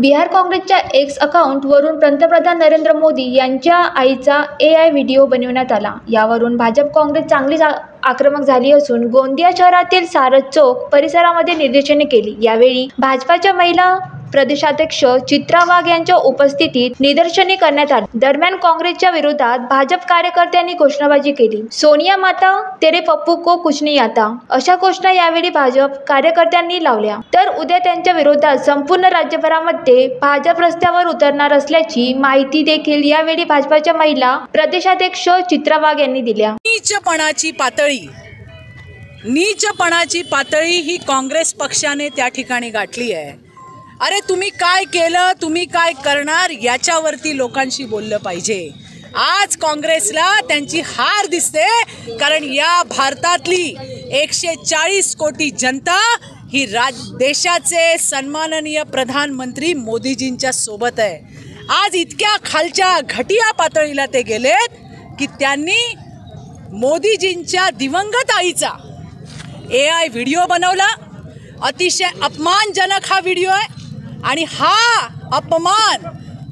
बिहार काँग्रेसच्या एक्स अकाउंटवरून पंतप्रधान नरेंद्र मोदी यांच्या आईचा AI व्हिडिओ बनवण्यात आला। यावरून भाजप काँग्रेस चांगलीच आक्रमक झाली असून गोंदिया शहरातील सारस चौक परिसरामध्ये निदर्शने केली। यावेळी भाजपाच्या महिला प्रदेशाध्यक्ष चित्रा वाघ यांच्या उपस्थितीत निदर्शने करण्यात आली। दरम्यान काँग्रेसच्या विरोधात भाजप कार्यकर्त्यांनी घोषणाबाजी केली। सोनिया माता तेरे पप्पू को कुछ नहीं आता अशा घोषणा यावेळी भाजप कार्यकर्त्यांनी लावल्या। तर उद्या त्यांच्या विरोधात संपूर्ण राज्यभरामध्ये भाजप रस्त्यावर उतरणार असल्याची माहिती देखील यावेळी भाजपाच्या महिला प्रदेशाध्यक्ष चित्रा वाघ यांनी दिल्या। नीचपणाची पातळी ही काँग्रेस पक्षाने त्या ठिकाणी गाठली आहे। अरे तुम्ही काय केलं, तुम्ही काय करणार याच्यावरती लोकांशी बोललं पाहिजे। आज काँग्रेसला त्यांची हार दिसते, कारण या भारतातली 140 कोटी जनता ही देशाचे सन्माननीय प्रधानमंत्री मोदीजींच्या सोबत आहे। आज इतक्या खालच्या घटिया पातळीला ते गेलेत की त्यांनी मोदीजींच्या दिवंगत आईचा AI व्हिडिओ बनवला। अतिशय अपमानजनक हा व्हिडिओ आहे आणि हा अपमान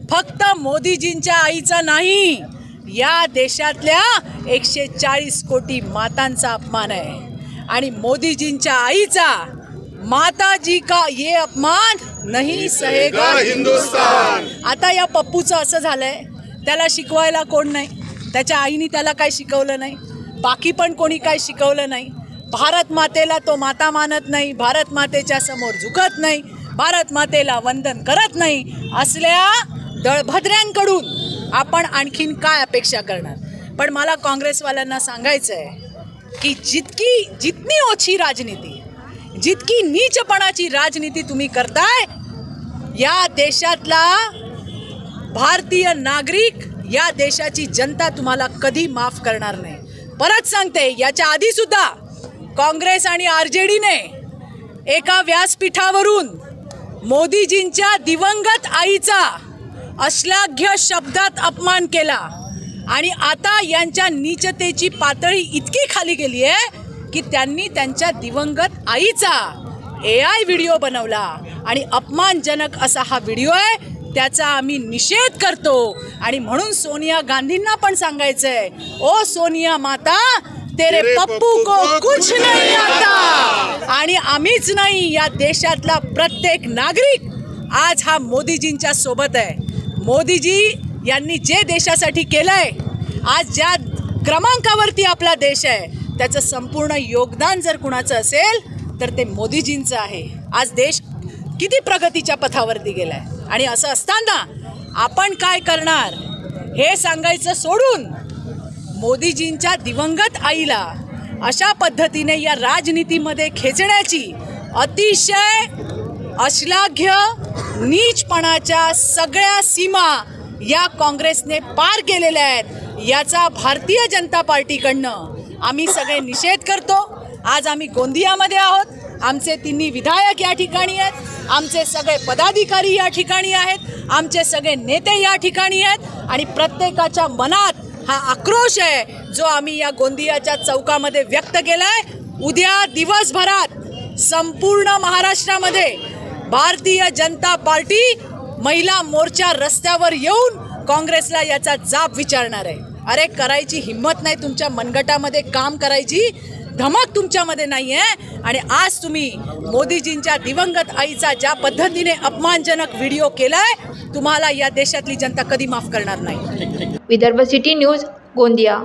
फक्त मोदीजींच्या आईचा नाही, या देशातल्या 140 कोटी मातांचा अपमान आहे। आणि मोदीजींच्या आईचा माताजी का ये अपमान नहीं सहेगा हिंदुस्तान। आता या पप्पूचं असं झालंय, त्याला शिकवायला कोण नाही, त्याच्या आईने त्याला काय शिकवलं नाही, बाकी पण कोणी काय शिकवलं नाही। भारत मातेला तो माता मानत नाही, भारत मातेच्या समोर झुकत नाही, भारत मातेला वंदन करत नाही। असल्या दळभद्र्यांकडून आपण आणखीन काय अपेक्षा करणार। पण मला काँग्रेसवाल्यांना सांगायचं आहे की जितनी ओछी राजनीती, जितकी नीचपणाची राजनीती तुम्ही करताय, या देशातला भारतीय नागरिक, या देशाची जनता तुम्हाला कधी माफ करणार नाही। परत सांगते, याच्या आधी सुद्धा काँग्रेस आणि RJDने एका व्यासपीठावरून मोदीजींच्या दिवंगत आईचा अश्लाघ्य शब्दात अपमान केला आणि आता यांच्या नीचतेची पातळी इतकी खाली गेली आहे की त्यांनी त्यांच्या दिवंगत आईचा AI व्हिडिओ बनवला आणि अपमानजनक असा हा व्हिडिओ आहे, त्याचा आम्ही निषेध करतो। आणि म्हणून सोनिया गांधींना पण सांगायचंय, ओ सोनिया माता तेरे पप्पू को कुछ नहीं आता। आणि आम्हीच नाही, या देशातला प्रत्येक नागरिक आज हा मोदीजींच्या सोबत आहे। मोदीजी यांनी जे देशासाठी केलंय, आज ज्या क्रमांकावरती आपला देश आहे, त्याचं संपूर्ण योगदान जर कुणाचं असेल तर ते मोदीजींचं आहे। आज देश किती प्रगतीच्या पथावरती गेलाय आणि असं असताना आपण काय करणार हे सांगायचं सोडून मोदीजींच्या दिवंगत आईला अशा पद्धतीने या राजनीतीमध्ये खेचण्याची अतिशय अश्लाघ्य नीचपणाच्या सगळ्या सीमा या काँग्रेसने पार केलेल्या आहेत। याचा भारतीय जनता पार्टीकडनं आम्ही सगळे निषेध करतो। आज आम्ही गोंदियामध्ये आहोत, आमचे तिन्ही विधायक या ठिकाणी आहेत, आमचे सगळे पदाधिकारी या ठिकाणी आहेत, आमचे सगळे नेते या ठिकाणी आहेत आणि प्रत्येकाच्या मनात हा आक्रोश आहे जो आम्ही या गोंदियाच्या चौकामध्ये व्यक्त केलाय। उद्या दिवसभरात संपूर्ण महाराष्ट्रामध्ये भारतीय जनता पार्टी महिला मोर्चा रस्त्यावर येऊन काँग्रेसला याचा जाब विचारणार आहे। अरे करायची हिम्मत नाही, तुमच्या मनगटामध्ये काम करायची धमक तुमच्यामध्ये नाही आहे। आणि आज तुम्ही मोदीजींच्या दिवंगत आईचा ज्या पद्धतीने अपमानजनक व्हिडिओ केलाय, तुम्हाला या देशातली जनता कधी माफ करणार नाही। Vidarbha city news, Gondia.